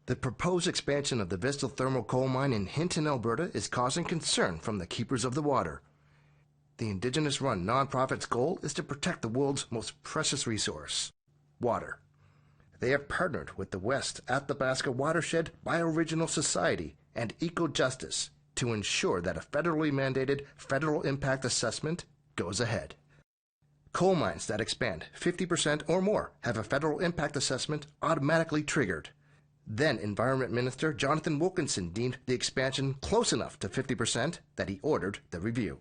The proposed expansion of the Vista thermal coal mine in Hinton, Alberta is causing concern from the keepers of the water. The Indigenous-run nonprofit's goal is to protect the world's most precious resource, water. They have partnered with the West Athabasca Watershed Bioregional Society and Eco-Justice to ensure that a federally mandated federal impact assessment goes ahead. Coal mines that expand 50% or more have a federal impact assessment automatically triggered. Then Environment Minister Jonathan Wilkinson deemed the expansion close enough to 50% that he ordered the review.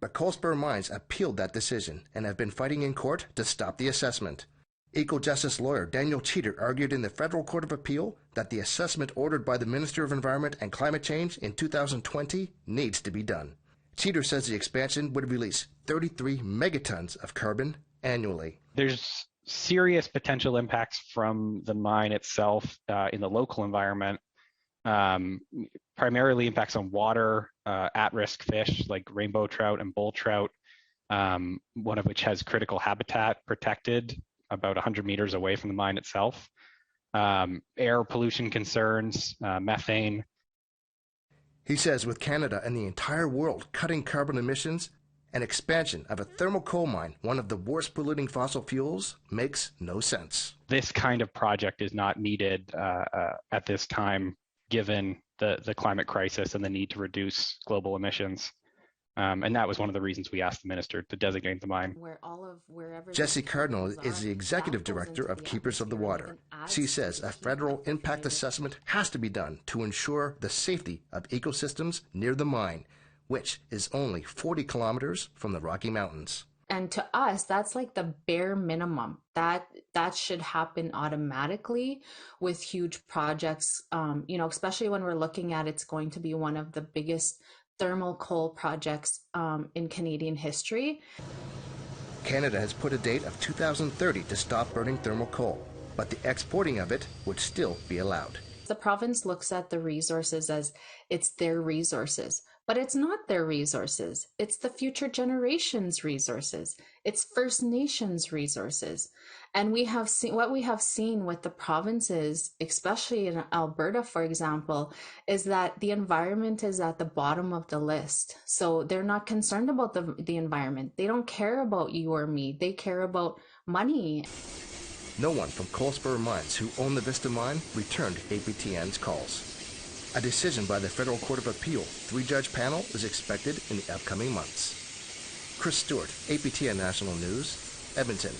But Coalspur Mines appealed that decision and have been fighting in court to stop the assessment. Eco-justice lawyer Daniel Cheater argued in the Federal Court of Appeal that the assessment ordered by the Minister of Environment and Climate Change in 2020 needs to be done. Cheater says the expansion would release 33 megatons of carbon annually. There's serious potential impacts from the mine itself in the local environment, primarily impacts on water, at-risk fish like rainbow trout and bull trout, one of which has critical habitat protected about 100 meters away from the mine itself, air pollution concerns, methane. He says with Canada and the entire world cutting carbon emissions, an expansion of a thermal coal mine, one of the worst polluting fossil fuels, makes no sense. This kind of project is not needed at this time, given the climate crisis and the need to reduce global emissions. And that was one of the reasons we asked the minister to designate the mine. Jessie Cardinal is the executive director of Keepers of the Water. She says a federal impact assessment has to be done to ensure the safety of ecosystems near the mine, which is only 40 kilometers from the Rocky Mountains. And to us, that's like the bare minimum. That should happen automatically with huge projects, especially when we're looking at it's going to be one of the biggest thermal coal projects in Canadian history. Canada has put a date of 2030 to stop burning thermal coal, but the exporting of it would still be allowed. The province looks at the resources as it's their resources. But it's not their resources. It's the future generations' resources. It's First Nations resources. And we have seen what we have seen with the provinces, especially in Alberta, for example, is that the environment is at the bottom of the list. So they're not concerned about the environment. They don't care about you or me. They care about money. No one from Coalspur Mines who own the Vista mine returned APTN's calls. A decision by the Federal Court of Appeal, 3-judge panel, is expected in the upcoming months. Chris Stewart, APTN National News, Edmonton.